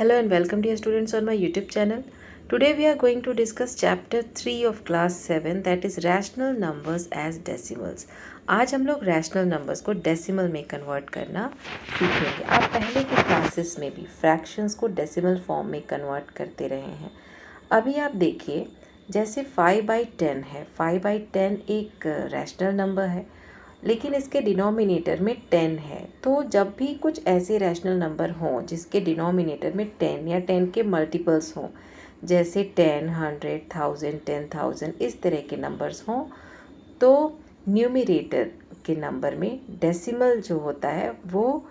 Hello and welcome dear students on my YouTube channel. Today we are going to discuss chapter 3 of class 7 that is rational numbers as decimals. आज हम लोग rational numbers को decimal में convert करना सीखेंगे। आप पहले के क्लासेस में भी फ्रैक्शंस को डेसिमल फॉर्म में कन्वर्ट करते रहे हैं। अभी आप देखिए जैसे 5/10 है, 5/10 एक रैशनल नंबर है लेकिन इसके डिनोमिनेटर में 10 है। तो जब भी कुछ ऐसे रैशनल नंबर हों जिसके डिनोमिनेटर में 10 या 10 के मल्टीपल्स हों, जैसे 10, 100, 1000, 10,000 इस तरह के नंबर्स हों, तो न्यूमरेटर के नंबर में डेसिमल जो होता है वो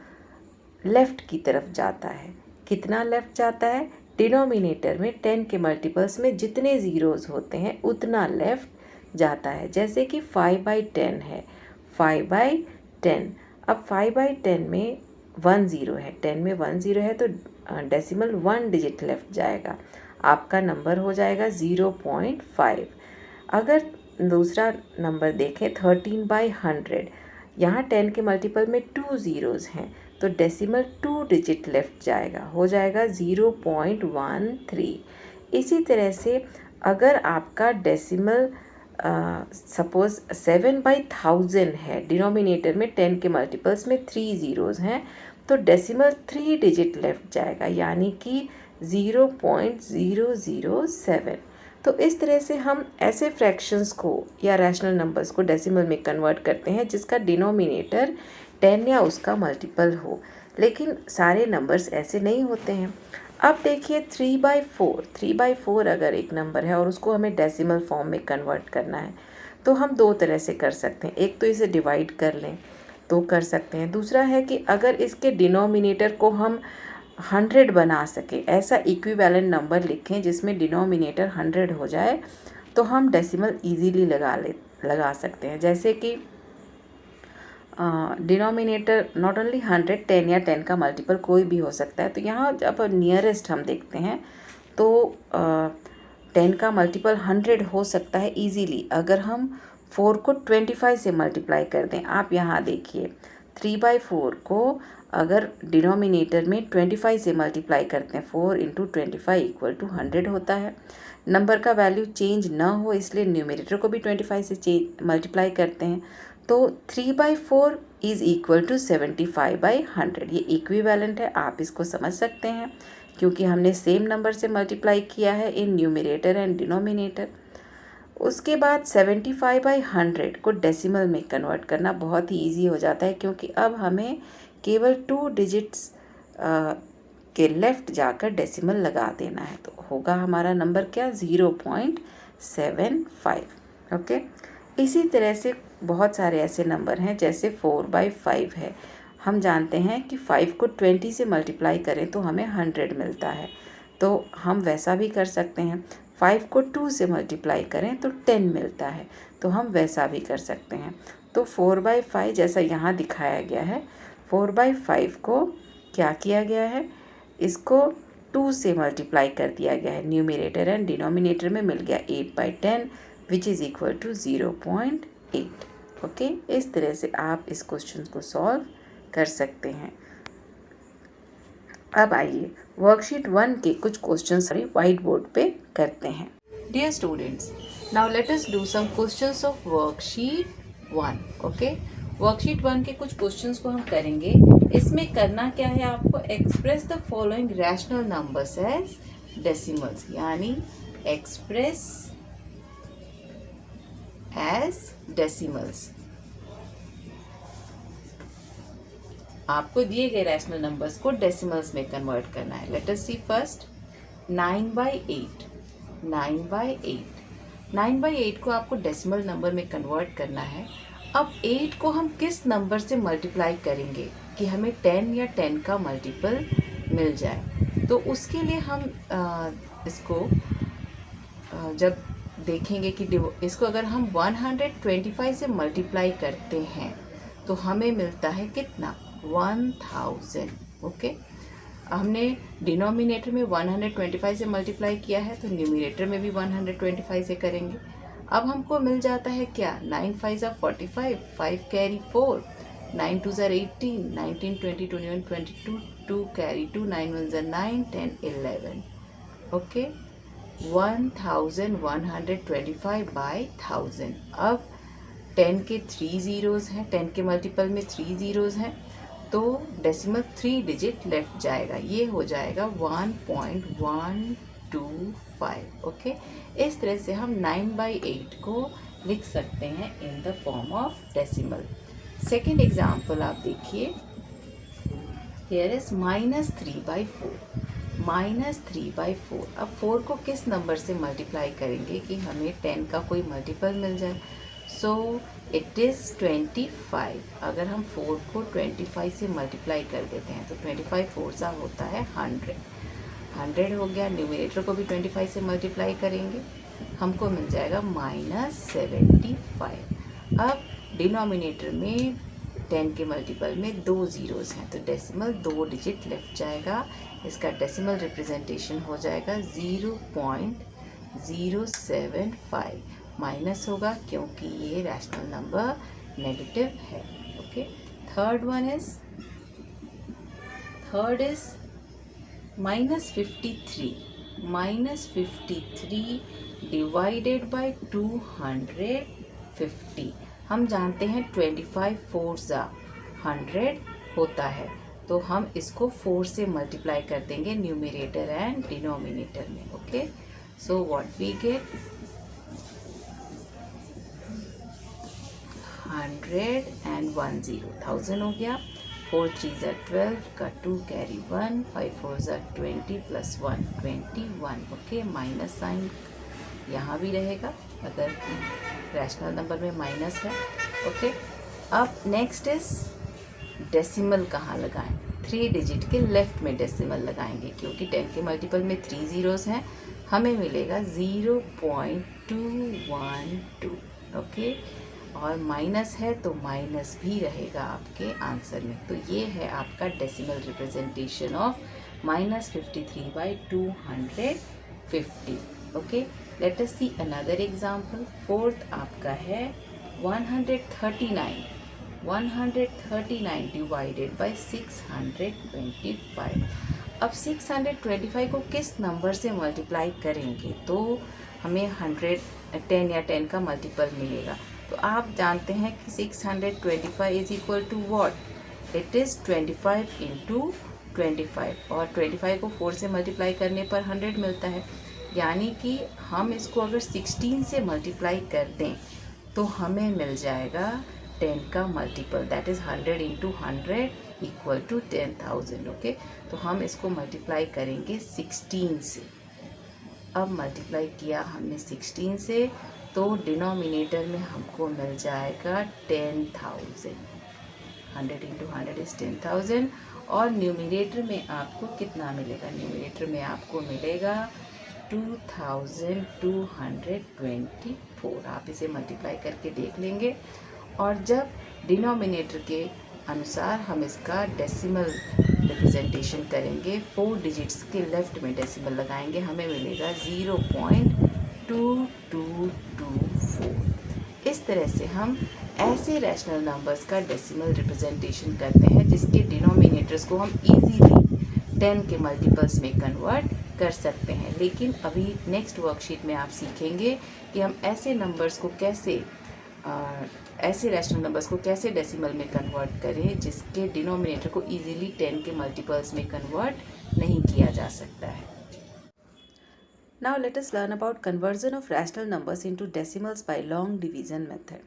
लेफ़्ट की तरफ जाता है। कितना लेफ़्ट जाता है? डिनोमिनेटर में 10 के मल्टीपल्स में जितने ज़ीरोज़ होते हैं उतना लेफ़्ट जाता है। जैसे कि 5/10 है, 5/10। अब 5/10 में 1 ज़ीरो है, 10 में 1 ज़ीरो है तो डेसिमल 1 डिजिट लेफ़्ट जाएगा, आपका नंबर हो जाएगा 0.5। अगर दूसरा नंबर देखें 13/100, यहाँ 10 के मल्टीपल में 2 ज़ीरोज़ हैं तो डेसिमल 2 डिजिट लेफ़्ट जाएगा, हो जाएगा 0.13। इसी तरह से अगर आपका डेसिमल सपोज़ 7/1000 है, डिनोमिनेटर में 10 के मल्टीपल्स में 3 ज़ीरोज़ हैं तो डेसिमल 3 डिजिट लेफ़्ट जाएगा, यानी कि 0.007। तो इस तरह से हम ऐसे फ्रैक्शंस को या रैशनल नंबर्स को डेसिमल में कन्वर्ट करते हैं जिसका डिनोमिनेटर 10 या उसका मल्टीपल हो। लेकिन सारे नंबर्स ऐसे नहीं होते हैं। अब देखिए 3/4 अगर एक नंबर है और उसको हमें डेसिमल फॉर्म में कन्वर्ट करना है तो हम दो तरह से कर सकते हैं। एक तो इसे डिवाइड कर लें तो कर सकते हैं, दूसरा है कि अगर इसके डिनोमिनेटर को हम 100 बना सके, ऐसा इक्विवेलेंट नंबर लिखें जिसमें डिनोमिनेटर 100 हो जाए, तो हम डेसिमल ईजीली लगा सकते हैं। जैसे कि डिनोमिनेटर नॉट ओनली 100, 10 या 10 का मल्टीपल कोई भी हो सकता है। तो यहाँ जब नियरेस्ट हम देखते हैं तो 10 का मल्टीपल 100 हो सकता है ईजीली अगर हम 4 को 25 से मल्टीप्लाई कर दें। आप यहाँ देखिए 3/4 को अगर डिनोमिनेटर में 25 से मल्टीप्लाई करते हैं, 4 × 25 = 100 होता है। नंबर का वैल्यू चेंज ना हो इसलिए न्यूमरेटर को भी 25 से मल्टीप्लाई करते हैं, तो 3/4 इज़ इक्वल टू 75/100। ये इक्विवेलेंट है, आप इसको समझ सकते हैं क्योंकि हमने सेम नंबर से मल्टीप्लाई किया है इन न्यूमरेटर एंड डिनोमिनेटर। उसके बाद 75/100 को डेसिमल में कन्वर्ट करना बहुत ही ईजी हो जाता है क्योंकि अब हमें केवल 2 डिजिट्स के लेफ़्ट जाकर डेसिमल लगा देना है। तो होगा हमारा नंबर क्या? 0.75। ओके। इसी तरह से बहुत सारे ऐसे नंबर हैं जैसे 4/5 है। हम जानते हैं कि 5 को 20 से मल्टीप्लाई करें तो हमें 100 मिलता है, तो हम वैसा भी कर सकते हैं। 5 को 2 से मल्टीप्लाई करें तो 10 मिलता है, तो हम वैसा भी कर सकते हैं। तो 4/5 जैसा यहाँ दिखाया गया है, 4/5 को क्या किया गया है, इसको 2 से मल्टीप्लाई कर दिया गया है, न्यूमरेटर एंड डिनोमिनेटर में मिल गया 8/10 which is equal to 0.8। Okay, इस तरह से आप इस क्वेश्चन को सॉल्व कर सकते हैं। अब आइए वर्कशीट 1 के कुछ क्वेश्चंस व्हाइट बोर्ड पे करते हैं। Dear students, now let us do some questions of worksheet 1। Okay, worksheet 1 के कुछ क्वेश्चंस को हम करेंगे। इसमें करना क्या है आपको? Express the following rational numbers as decimals, यानी एक्सप्रेस एज डेसिमल्स। आपको दिए गए रैशनल नंबर्स को डेसिमल्स में कन्वर्ट करना है। लेट अस सी फर्स्ट 9/8। 9/8 को आपको डेसिमल नंबर में कन्वर्ट करना है। अब 8 को हम किस नंबर से मल्टीप्लाई करेंगे कि हमें 10 या 10 का मल्टीपल मिल जाए? तो उसके लिए हम इसको जब देखेंगे कि इसको अगर हम 125 से मल्टीप्लाई करते हैं तो हमें मिलता है कितना? 1000। ओके, हमने डिनोमिनेटर में 125 से मल्टीप्लाई किया है तो न्यूमरेटर में भी 125 से करेंगे। अब हमको मिल जाता है क्या? 9 × 5 = 45, 5 carry 4, 9 2s are 18, 19, 20, 21, 22, 2 carry 2, 9 1s are 9, 10, 11. Okay, 1125 by 1000. अब 10 के 3 ज़ीरोज़ हैं, 10 के मल्टीपल में 3 ज़ीरोज़ हैं, तो डेसिमल 3 डिजिट लेफ्ट जाएगा, ये हो जाएगा 1.125. ओके, इस तरह से हम 9/8 को लिख सकते हैं in the form of decimal. Second example आप देखिए, हियर इज -3/4. -3/4. अब 4 को किस नंबर से मल्टीप्लाई करेंगे कि हमें 10 का कोई मल्टीपल मिल जाए. So it is 25. अगर हम 4 को 25 से मल्टीप्लाई कर देते हैं तो 25 4 सा होता है 100. 100 हो गया. न्यूमरेटर को भी 25 से मल्टीप्लाई करेंगे, हमको मिल जाएगा -75. अब डिनोमिनेटर में 10 के मल्टीपल में 2 ज़ीरोज़ हैं, तो डेसिमल 2 डिजिट लेफ्ट जाएगा. इसका डेसिमल रिप्रेजेंटेशन हो जाएगा 0.075. माइनस होगा क्योंकि ये रैशनल नंबर नेगेटिव है. Okay, third is -53. -53 divided by 250. हम जानते हैं 25 4 100 होता है, तो हम इसको 4 से मल्टीप्लाई कर देंगे न्यूमरेटर एंड डिनोमिनेटर में. Okay, so what we get 100 and 10. 1000 हो गया. 4 3s are 12 का 2 carry 1, 5 4s are 20 plus 1 21. Okay, minus sign यहाँ भी रहेगा अगर रैशनल नंबर में माइनस है. ओके, अब नेक्स्ट इज डेसिमल कहाँ लगाएं. 3 डिजिट के लेफ्ट में डेसिमल लगाएंगे क्योंकि 10 के मल्टीपल में 3 ज़ीरोज़ हैं, हमें मिलेगा 0.212. ओके, और माइनस है तो माइनस भी रहेगा आपके आंसर में. तो ये है आपका decimal representation of -53/250. Okay, let us see another example. Fourth आपका है 139. 139 डिवाइडेड बाय 625. अब 625 को किस नंबर से मल्टीप्लाई करेंगे तो हमें 10 या 10 का मल्टीपल मिलेगा. तो आप जानते हैं कि 625 is equal to what. It is 25 into 25, और 25 को 4 से मल्टीप्लाई करने पर 100 मिलता है. यानी कि हम इसको अगर 16 से मल्टीप्लाई कर दें तो हमें मिल जाएगा 10 का multiple, that is 100 into 100 equal to 10,000. Okay, तो हम इसको मल्टीप्लाई करेंगे 16 से. अब मल्टीप्लाई किया हमने 16 से, तो डिनोमिनेटर में हमको मिल जाएगा 10,000. 100 इंटू 100 इज़ 10,000. और न्यूमरेटर में आपको कितना मिलेगा. न्यूमरेटर में आपको मिलेगा 2224. आप इसे मल्टीप्लाई करके देख लेंगे, और जब डिनोमिनेटर के अनुसार हम इसका डेसिमल रिप्रेजेंटेशन करेंगे, 4 डिजिट्स के लेफ्ट में डेसिमल लगाएंगे, हमें मिलेगा 0.2224. इस तरह से हम ऐसे रैशनल नंबर्स का डेसिमल रिप्रेजेंटेशन करते हैं जिसके डिनोमिनेटर्स को हम इजीली 10 के मल्टीपल्स में कन्वर्ट कर सकते हैं. लेकिन अभी नेक्स्ट वर्कशीट में आप सीखेंगे कि हम ऐसे नंबर्स को कैसे ऐसे रैशनल नंबर्स को कैसे डेसिमल में कन्वर्ट करें जिसके डिनोमिनेटर को इजीली 10 के मल्टीपल्स में कन्वर्ट नहीं किया जा सकता है. Now let us learn about conversion of rational numbers into decimals by long division method.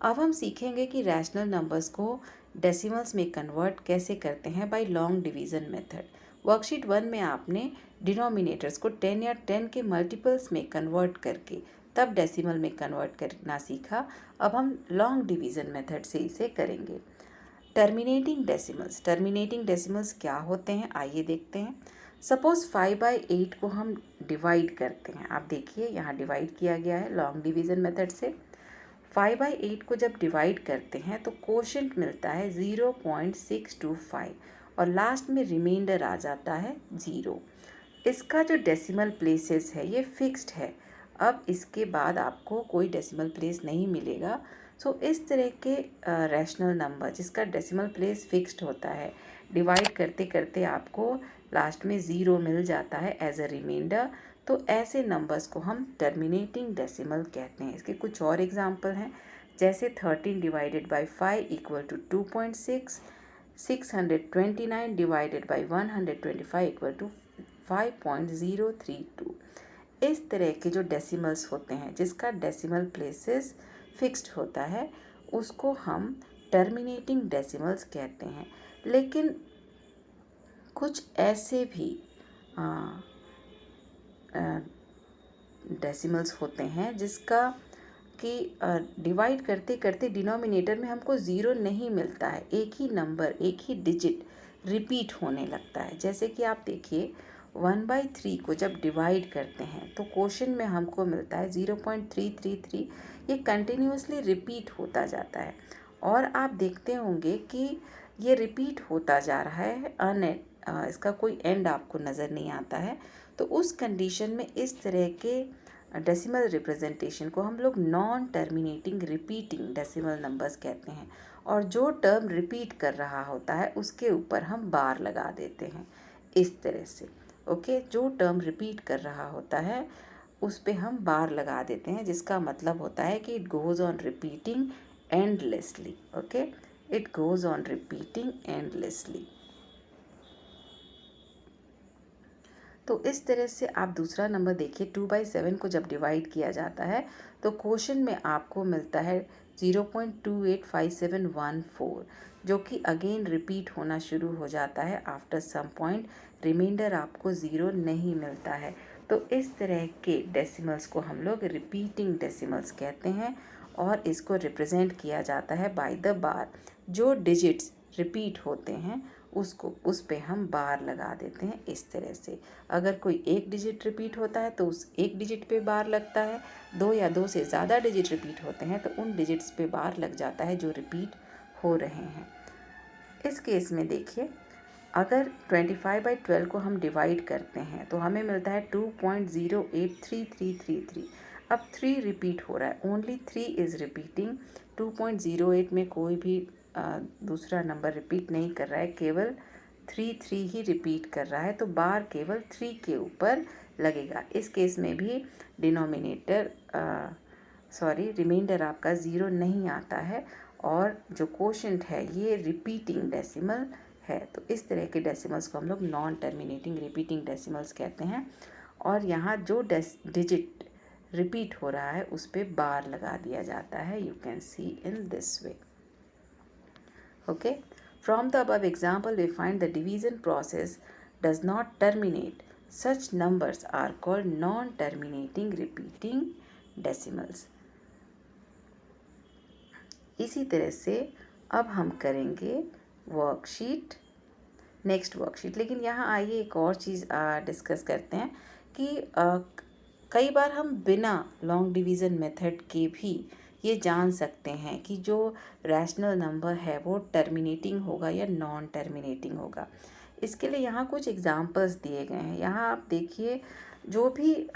अब हम सीखेंगे कि रैशनल नंबर्स को डेसिमल्स में कन्वर्ट कैसे करते हैं by long division method. Worksheet 1 में आपने डिनोमिनेटर्स को 10 या 10 के मल्टीपल्स में कन्वर्ट करके तब डेसिमल में कन्वर्ट करना सीखा. अब हम लॉन्ग डिवीज़न मेथड से इसे करेंगे. टर्मिनेटिंग डेसिमल्स क्या होते हैं आइए देखते हैं. सपोज़ 5/8 को हम डिवाइड करते हैं. आप देखिए यहाँ डिवाइड किया गया है लॉन्ग डिवीज़न मेथड से. 5/8 को जब डिवाइड करते हैं तो कोशेंट मिलता है 0.625 और लास्ट में रिमाइंडर आ जाता है 0. इसका जो डेसिमल प्लेसेस है ये फिक्स्ड है. अब इसके बाद आपको कोई डेसिमल प्लेस नहीं मिलेगा, सो इस तरह के रैशनल नंबर जिसका डेसिमल प्लेस फिक्स्ड होता है, डिवाइड करते करते आपको लास्ट में ज़ीरो मिल जाता है एज अ रिमाइंडर, तो ऐसे नंबर्स को हम टर्मिनेटिंग डेसिमल कहते हैं। इसके कुछ और एग्जांपल हैं, जैसे 13 divided by 5 equal to 2.6, 629 divided by 125 equal to 5.032। इस तरह के जो डेसिमल्स होते हैं जिसका डेसिमल प्लेसेस फिक्स्ड होता है उसको हम टर्मिनेटिंग डेसिमल्स कहते हैं। लेकिन कुछ ऐसे भी डेसिमल्स होते हैं जिसका कि डिवाइड करते करते डिनोमिनेटर में हमको ज़ीरो नहीं मिलता है, एक ही नंबर, एक ही डिजिट रिपीट होने लगता है। जैसे कि आप देखिए 1/3 को जब डिवाइड करते हैं तो क्वोशंट में हमको मिलता है 0.333। ये कंटिन्यूसली रिपीट होता जाता है और आप देखते होंगे कि ये रिपीट होता जा रहा है, इसका कोई एंड आपको नज़र नहीं आता है। तो उस कंडीशन में इस तरह के डेसिमल रिप्रेजेंटेशन को हम लोग non terminating repeating decimal numbers कहते हैं। और जो टर्म रिपीट कर रहा होता है उसके ऊपर हम बार लगा देते हैं इस तरह से। ओके, जो टर्म रिपीट कर रहा होता है उस पे हम बार लगा देते हैं, जिसका मतलब होता है कि it goes on repeating endlessly. Okay, it goes on repeating endlessly. तो इस तरह से आप दूसरा नंबर देखिए, 2/7 को जब डिवाइड किया जाता है तो क्वोशंट में आपको मिलता है 0.285714, जो कि अगेन रिपीट होना शुरू हो जाता है आफ्टर सम पॉइंट, रिमाइंडर आपको ज़ीरो नहीं मिलता है। तो इस तरह के डेसिमल्स को हम लोग रिपीटिंग डेसिमल्स कहते हैं और इसको रिप्रेजेंट किया जाता है बाय द बार। जो डिजिट्स रिपीट होते हैं उस पे हम बार लगा देते हैं इस तरह से। अगर कोई एक डिजिट रिपीट होता है तो उस एक डिजिट पे बार लगता है, दो या दो से ज़्यादा डिजिट रिपीट होते हैं तो उन डिजिट्स पे बार लग जाता है जो रिपीट हो रहे हैं। इस केस में देखिए, अगर 25/12 को हम डिवाइड करते हैं तो हमें मिलता है 2.083333। अब 3 रिपीट हो रहा है, ओनली 3 इज़ रिपीटिंग। 2.08 में कोई भी दूसरा नंबर रिपीट नहीं कर रहा है, केवल 3 ही रिपीट कर रहा है, तो बार केवल 3 के ऊपर लगेगा। इस केस में भी रिमाइंडर आपका ज़ीरो नहीं आता है और जो क्वोशंट है ये रिपीटिंग डेसिमल है। तो इस तरह के डेसिमल्स को हम लोग नॉन टर्मिनेटिंग रिपीटिंग डेसिमल्स कहते हैं। और यहाँ जो डिजिट रिपीट हो रहा है उस पर बार लगा दिया जाता है। You can see in this way. Okay, from the above example we find the division process does not terminate. Such numbers are called non-terminating repeating decimals. इसी तरह से अब हम करेंगे वर्कशीट, नेक्स्ट वर्कशीट। लेकिन यहाँ आइए एक और चीज़ डिस्कस करते हैं कि कई बार हम बिना लॉन्ग डिवीज़न मेथड के भी ये जान सकते हैं कि जो रैशनल नंबर है वो टर्मिनेटिंग होगा या नॉन टर्मिनेटिंग होगा। इसके लिए यहाँ कुछ एग्जांपल्स दिए गए हैं। यहाँ आप देखिए, जो भी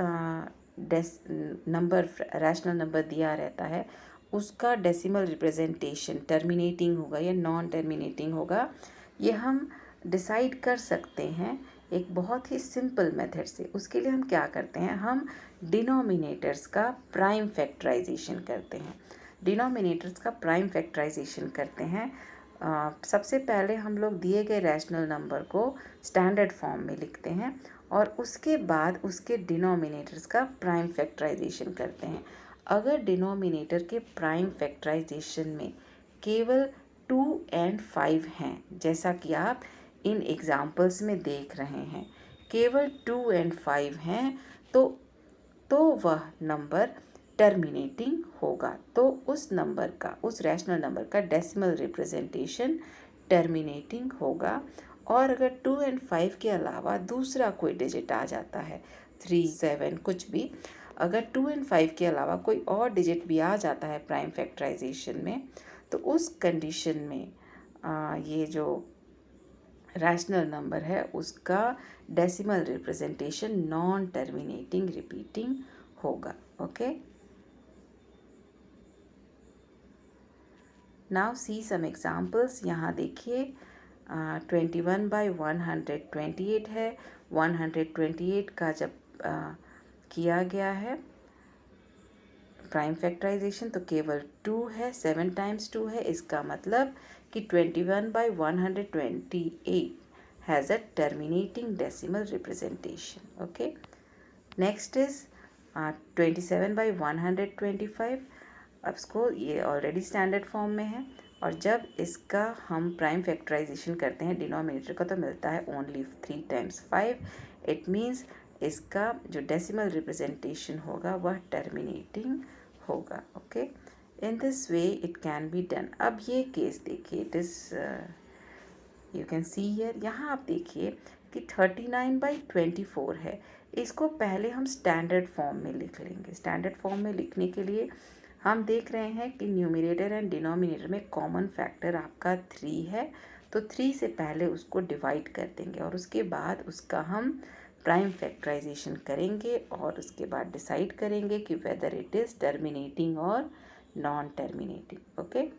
नंबर रैशनल नंबर दिया रहता है उसका डेसिमल रिप्रेजेंटेशन टर्मिनेटिंग होगा या नॉन टर्मिनेटिंग होगा, ये हम डिसाइड कर सकते हैं एक बहुत ही सिंपल मेथड से। उसके लिए हम क्या करते हैं, हम डिनोमिनेटर्स का प्राइम फैक्टराइजेशन करते हैं। डिनोमिनेटर्स का प्राइम फैक्टराइजेशन करते हैं। सबसे पहले हम लोग दिए गए रैशनल नंबर को स्टैंडर्ड फॉर्म में लिखते हैं और उसके बाद उसके डिनोमिनेटर्स का प्राइम फैक्टराइजेशन करते हैं। अगर डिनोमिनेटर के प्राइम फैक्टराइजेशन में केवल 2 और 5 हैं, जैसा कि आप इन एग्जाम्पल्स में देख रहे हैं, केवल 2 और 5 हैं, तो वह नंबर टर्मिनेटिंग होगा। तो उस नंबर का, उस रैशनल नंबर का डेसिमल रिप्रेजेंटेशन टर्मिनेटिंग होगा। और अगर 2 और 5 के अलावा दूसरा कोई डिजिट आ जाता है, 3, 7 कुछ भी, अगर 2 और 5 के अलावा कोई और डिजिट भी आ जाता है प्राइम फैक्टराइजेशन में, तो उस कंडीशन में ये जो रैशनल नंबर है उसका decimal representation non terminating repeating होगा। Okay, now see some examples. यहाँ देखिए 21/128 है। 128 का जब किया गया है प्राइम फैक्टराइजेशन तो केवल 2 है, 7 टाइम्स 2 है। इसका मतलब कि 21/128 has a terminating decimal representation. Okay, next is 27/125। अब इसको ये ऑलरेडी स्टैंडर्ड फॉर्म में है और जब इसका हम प्राइम फैक्टराइजेशन करते हैं डिनोमिनेटर का तो मिलता है ओनली 3 टाइम्स 5। इट मीन्स इसका जो डेसिमल रिप्रेजेंटेशन होगा वह टर्मिनेटिंग होगा। Okay, in this way it can be done. अब ये केस देखिए, it is you can see here, यहाँ आप देखिए कि 39/24 है। इसको पहले हम स्टैंडर्ड फॉर्म में लिख लेंगे। स्टैंडर्ड फॉर्म में लिखने के लिए हम देख रहे हैं कि न्यूमरेटर एंड डिनोमिनेटर में कॉमन फैक्टर आपका 3 है, तो 3 से पहले उसको डिवाइड कर देंगे और उसके बाद उसका हम प्राइम फैक्टराइजेशन करेंगे और उसके बाद डिसाइड करेंगे कि वेदर इट इज़ टर्मिनेटिंग और non terminating. Okay,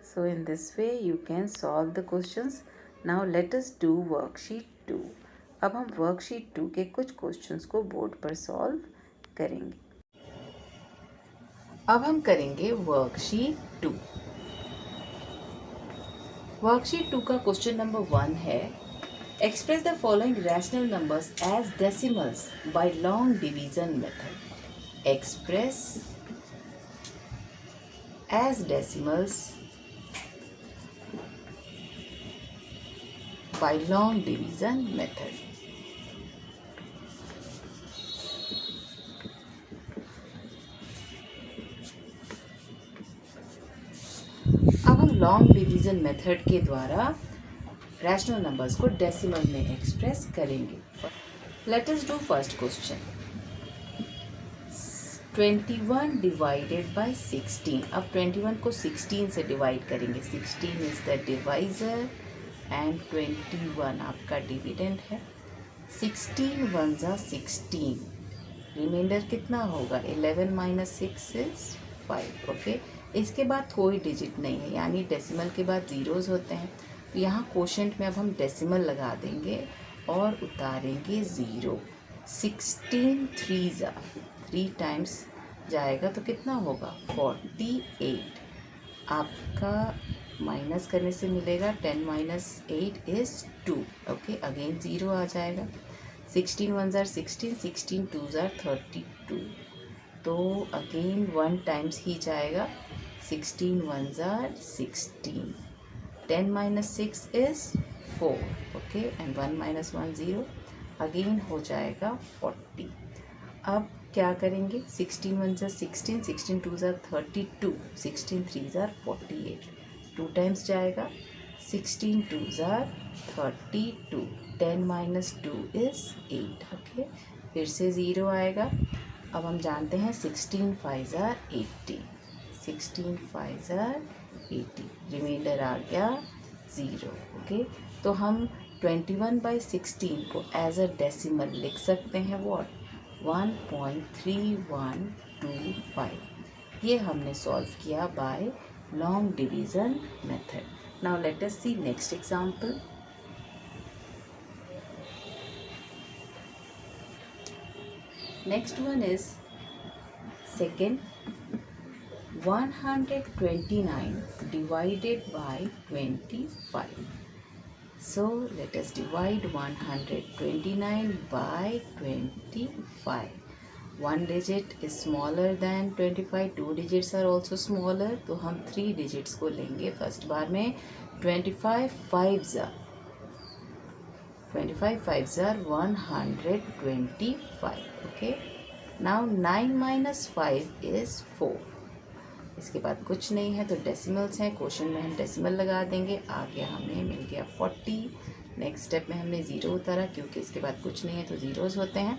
so in this way you can solve the questions. Now let us do worksheet 2. अब हम वर्कशीट 2 के कुछ क्वेश्चंस को बोर्ड पर सॉल्व करेंगे। अब हम करेंगे वर्कशीट 2। वर्कशीट 2 का क्वेश्चन नंबर 1 है, express the following rational numbers as decimals by long division method. Express as decimals by long division method. अब हम लॉन्ग डिवीजन मेथड के द्वारा रैशनल नंबर्स को डेसिमल में एक्सप्रेस करेंगे। Late us do first question. 21 divided by 16। अब 21 को 16 से डिवाइड करेंगे। 16 इज द डिवाइजर एंड 21 आपका डिविडेंड है। 16 1 जा 16, रिमाइंडर कितना होगा? 11 माइनस 6 इज 5। ओके, इसके बाद कोई डिजिट नहीं है, यानी डेसिमल के बाद ज़ीरोज़ होते हैं, तो यहाँ कोशेंट में अब हम डेसिमल लगा देंगे और उतारेंगे 0। 16 3 जा 3 टाइम्स जाएगा तो कितना होगा? 48। आपका माइनस करने से मिलेगा 10 माइनस 8 इज़ 2। ओके, अगेन 0 आ जाएगा। 16 1 ज़ार 16, 16 2 ज़ार 32, तो अगेन 1 टाइम्स ही जाएगा। 16 1 ज़ार 16, 10 minus 6 is 4। Okay, and 1 minus 1 0, again हो जाएगा 40। अब क्या करेंगे? 16 1 ज़ार 16, 16 2 ज़ार 32, 16 3 ज़ार 48, 2 टाइम्स जाएगा। 16 2 ज़ार 32, 10 माइनस 2 इज़ 8। ओके, फिर से 0 आएगा। अब हम जानते हैं 16 5 ज़ार 80, 16 5 ज़ार 80, रिमाइंडर आ गया 0। ओके, तो हम 21/16 को एज अ डेसिमल लिख सकते हैं व्हाट? 1.3125। ये हमने सॉल्व किया bye long division method. Now let us see next example. Next one is second, 129 divided by 25. So let us divide 129 by 25. One digit is smaller than 25, 2 digits are also smaller, तो हम 3 digits को लेंगे first बार में। 25 5 ज़ार 125। Okay, now 9 minus 5 is 4। इसके बाद कुछ नहीं है तो डेसिमल्स हैं, क्वेश्चन में हम डेसिमल लगा देंगे। आगे हमें मिल गया 40। नेक्स्ट स्टेप में हमने 0 उतारा क्योंकि इसके बाद कुछ नहीं है तो ज़ीरोज़ होते हैं।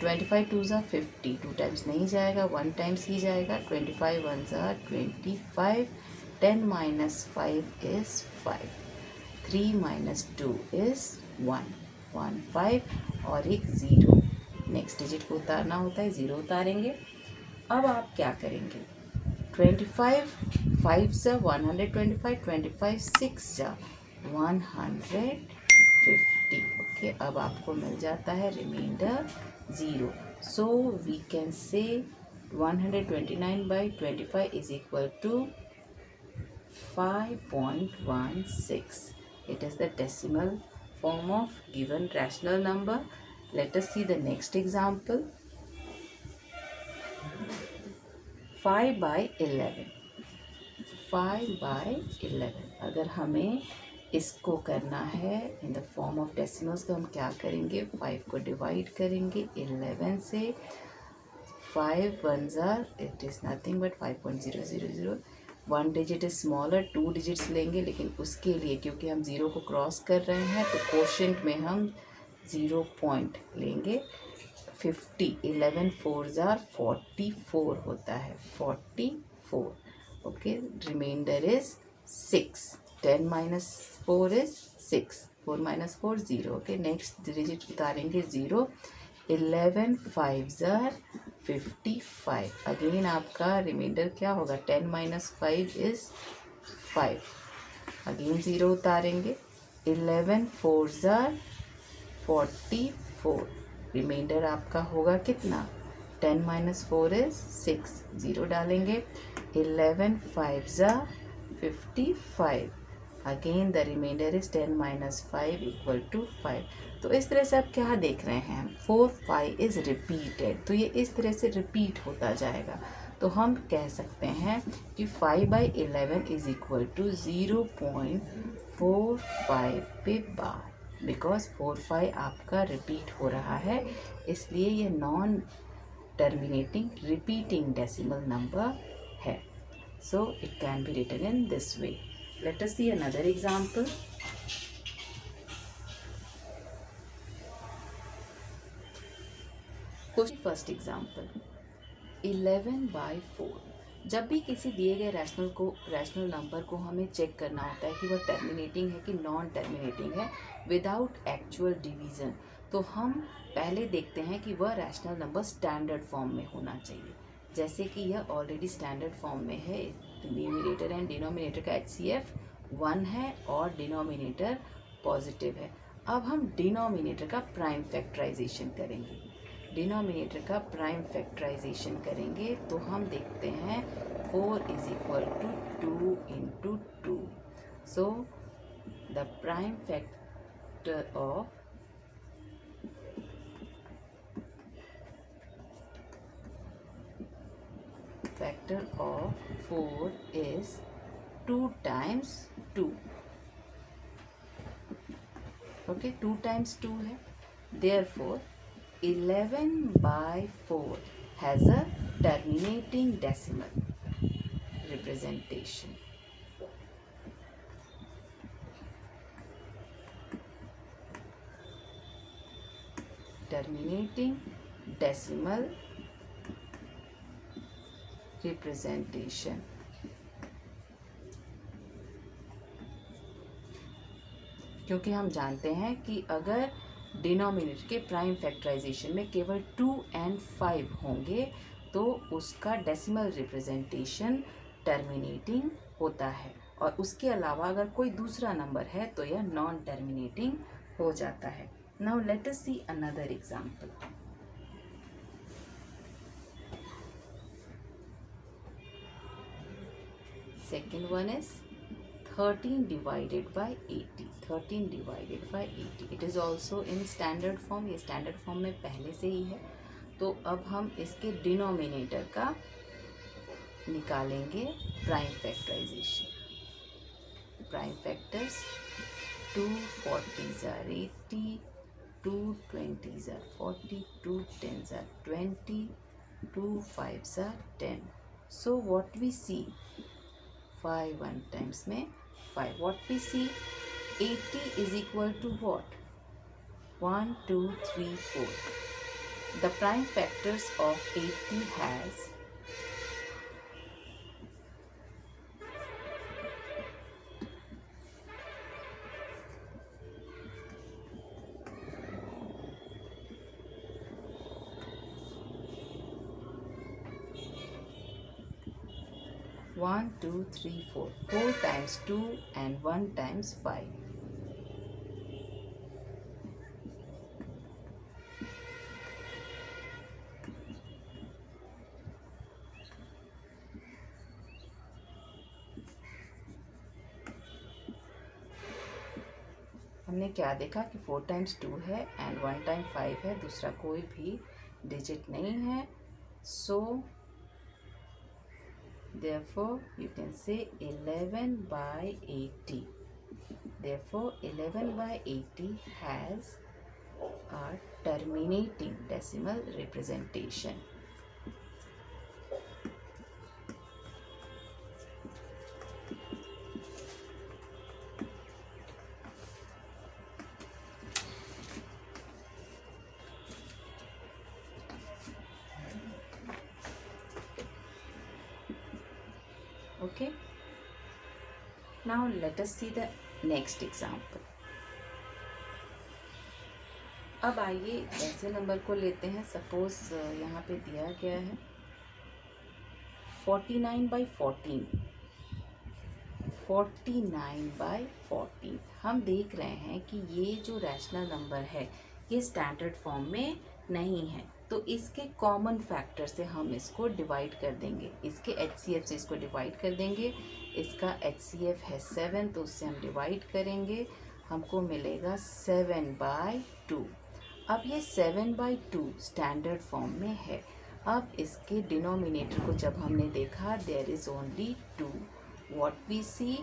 25 2 ज़ा 50, 2 टाइम्स नहीं जाएगा, 1 टाइम्स ही जाएगा। 25 1 ज़ा 25, 10 माइनस 5 इज़ 5, 3 माइनस 2 इज़ 1, 1 5 और एक 0। नेक्स्ट डिजिट को उतारना होता है, 0 उतारेंगे। अब आप क्या करेंगे? 25 5 जा 125, 25 6 जा 150. ओके, अब आपको मिल जाता है रिमाइंडर 0. सो वी कैन से 129/25 is equal to 5.16. It is the decimal form of given rational number. Let us see the next example. 5/11. 5/11 अगर हमें इसको करना है in the form of decimals तो हम क्या करेंगे, 5 को डिवाइड करेंगे 11 से. 5 1s are, it is nothing but 5.000. 1 digit is smaller, 2 digits लेंगे, लेकिन उसके लिए क्योंकि हम 0 को क्रॉस कर रहे हैं तो कोशेंट में हम 0 पॉइंट लेंगे. 50 11 4s are 44 होता है, 44. Okay, remainder is 6. 10 minus 4 is 6. 4 minus 4 0. Okay, next digit उतारेंगे 0. 11 5s are 55. अगेन आपका रिमाइंडर क्या होगा, 10 minus 5 is 5. अगेन 0 उतारेंगे. 11 4s are 44. रिमाइंडर आपका होगा कितना, 10 minus 4 is 6. 0 डालेंगे. 11 5s are 55. Again the remainder is 10 minus 5 equal to 5. तो इस तरह से आप क्या देख रहे हैं, 4 5 इज रिपीटेड, तो ये इस तरह से रिपीट होता जाएगा. तो हम कह सकते हैं कि 5/11 इज इक्वल टू 0.45 पे बार, बिकॉज 4 5 आपका रिपीट हो रहा है, इसलिए ये non terminating repeating decimal number है. So it can be written in this way. Let us see another example. First example, 11/4. जब भी किसी दिए गए रैशनल नंबर को हमें चेक करना होता है कि वह टर्मिनेटिंग है कि नॉन टर्मिनेटिंग है विदाउट एक्चुअल डिवीज़न, तो हम पहले देखते हैं कि वह रैशनल नंबर स्टैंडर्ड फॉर्म में होना चाहिए. जैसे कि यह ऑलरेडी स्टैंडर्ड फॉर्म में है. न्यूमिनेटर एंड डिनोमिनेटर का HCF 1 है और डिनोमिनेटर पॉजिटिव है. अब हम डिनोमिनेटर का प्राइम फैक्टराइजेशन करेंगे. डिनोमिनेटर का प्राइम फैक्टराइजेशन करेंगे तो हम देखते हैं 4 is equal to 2 into 2. So the prime factor of factor of 4 is 2 times 2. Okay, 2 times 2 है. Therefore 11/4 has a terminating decimal representation. Terminating decimal representation. क्योंकि हम जानते हैं कि अगर डिनोमिनेटर के प्राइम फैक्टराइजेशन में केवल 2 and 5 होंगे तो उसका डेसिमल रिप्रेजेंटेशन टर्मिनेटिंग होता है, और उसके अलावा अगर कोई दूसरा नंबर है तो यह नॉन टर्मिनेटिंग हो जाता है. Now let us see another example. Second one is 13 divided by 80. 13 divided by 80. It is also in standard form. ये standard form में पहले से ही है. तो अब हम इसके डिनोमिनेटर का निकालेंगे prime factorization. Prime factors 2 40s are 80, 2 20s are 40, 2 10s are 20, 2 5s are 10. So what we see, 5 1 times में 5. What we see, 80 is equal to what? 1 2 3 4. The prime factors of 80 has 1 2 3 4, 4 times 2 and 1 times 5. हमने क्या देखा कि 4 times 2 है and 1 time 5 है, दूसरा कोई भी डिजिट नहीं है. सो therefore you can say 11 by 80. Therefore 11 by 80 has a terminating decimal representation. Okay, now let us see the next example. अब आइए ऐसे नंबर को लेते हैं. सपोज यहाँ पे दिया गया है 49 by 14. 49 by 14. हम देख रहे हैं कि ये जो रैशनल नंबर है ये स्टैंडर्ड फॉर्म में नहीं है, तो इसके कॉमन फैक्टर से हम इसको डिवाइड कर देंगे. इसके HCF से इसको डिवाइड कर देंगे. इसका HCF है 7, तो उससे हम डिवाइड करेंगे, हमको मिलेगा 7 by 2. अब ये 7 by 2 स्टैंडर्ड फॉर्म में है. अब इसके डिनोमिनेटर को जब हमने देखा there is only 2. What we see,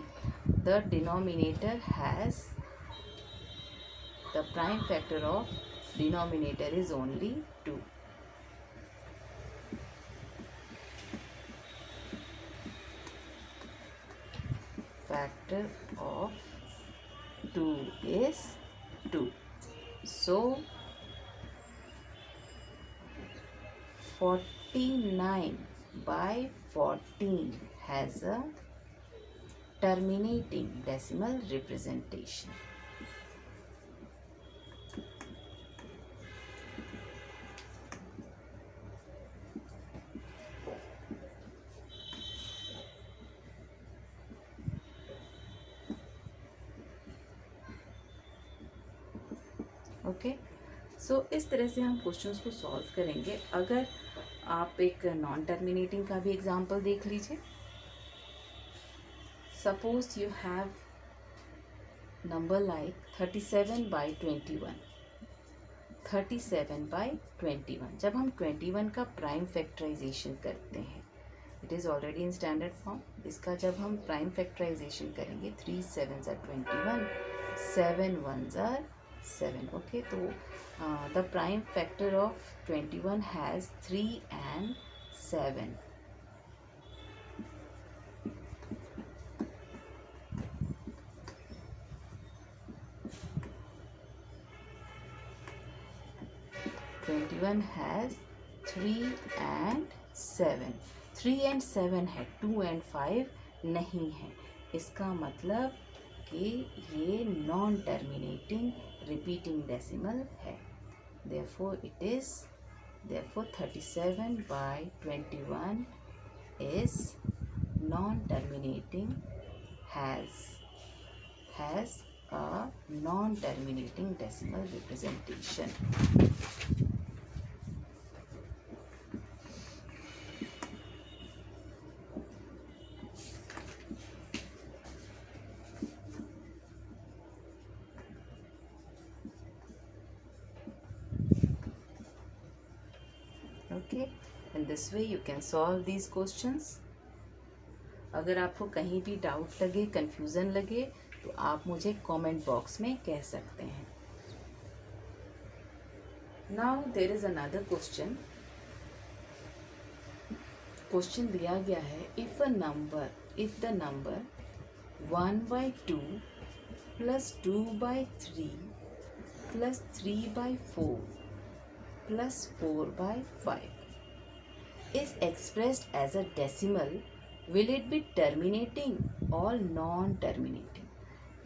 the denominator has the prime factor of denominator is only 2. Factor of 2 is 2. So 49 by 14 has a terminating decimal representation. Okay, so इस तरह से हम क्वेश्चंस को सॉल्व करेंगे. अगर आप एक नॉन टर्मिनेटिंग का भी एग्जांपल देख लीजिए. Suppose you have number like 37 by 21. 37 by 21. जब हम 21 का प्राइम फैक्टराइजेशन करते हैं, it is already in standard form. इसका जब हम प्राइम फैक्टराइजेशन करेंगे 3 7s are 21, 7 1s are 7. Okay, so the prime factor of 21 has 3 and 7. has 3 and 7. 3 and 7 है, 2 and 5 नहीं है. इसका मतलब कि ये नॉन टर्मिनेटिंग रिपीटिंग डेसिमल है. therefore 37 by 21 is non-terminating, has a non-terminating decimal representation. Okay, in this way you can solve these questions. अगर आपको कहीं भी डाउट लगे, कंफ्यूजन लगे, तो आप मुझे कमेंट बॉक्स में कह सकते हैं. Now there is another question. Question दिया गया है if the number 1 by 2 plus 2 by 3 plus 3 by 4 plus 4 by 5 is expressed as a decimal, will it be terminating or non-terminating?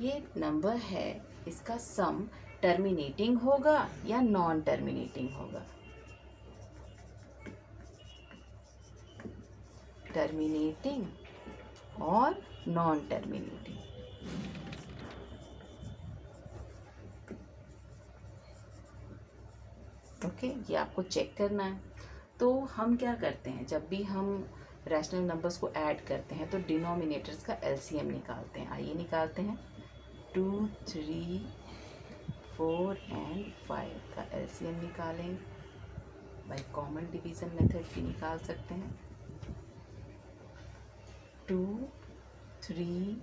ये एक नंबर है, इसका सम टर्मिनेटिंग होगा या नॉन टर्मिनेटिंग होगा? टर्मिनेटिंग और नॉन टर्मिनेटिंग। ओके, ये आपको चेक करना है। तो हम क्या करते हैं, जब भी हम रैशनल नंबर्स को ऐड करते हैं तो डिनोमिनेटर्स का एलसीएम निकालते हैं। आइए निकालते हैं। 2, 3, 4 एंड 5 का एलसीएम निकालें। बाय कॉमन डिवीजन मेथड भी निकाल सकते हैं। 2, 3,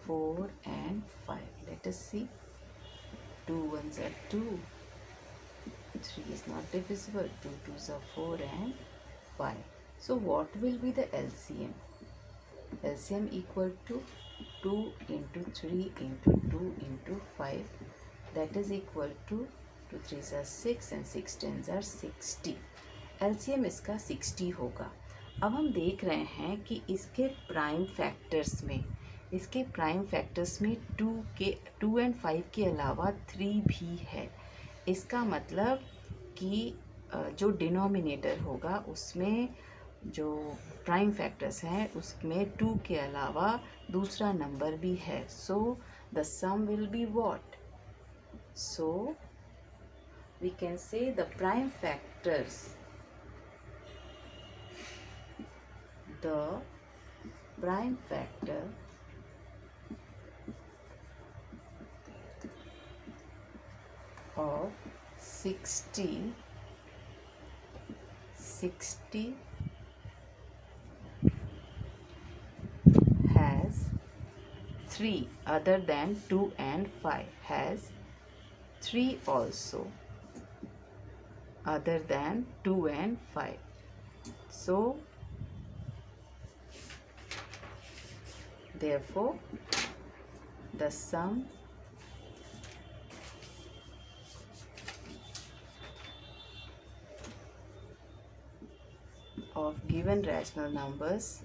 4 and 5. Let us see. 2 ones are 2. 3 is not divisible. 2 twos are 4 and 5. So what will be the LCM? LCM equal to 2 into 3 into 2 into 5. That is equal to 2 3s are 6 and 6 10s are 60. LCM इसका 60 होगा। अब हम देख रहे हैं कि इसके prime factors में 2 and 5 के अलावा 3 भी है। इसका मतलब कि जो डिनोमिनेटर होगा उसमें जो प्राइम फैक्टर्स हैं उसमें 2 के अलावा दूसरा नंबर भी है। So the sum will be what? So we can say the prime factors, the prime factor of 60 has 3 other than 2 and 5, has 3 also other than 2 and 5. So therefore the sum of given rational numbers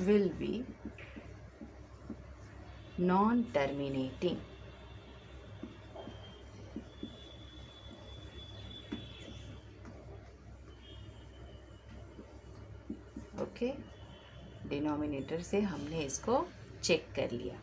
will be non-terminating. Okay, denominator से हमने इसको check कर लिया।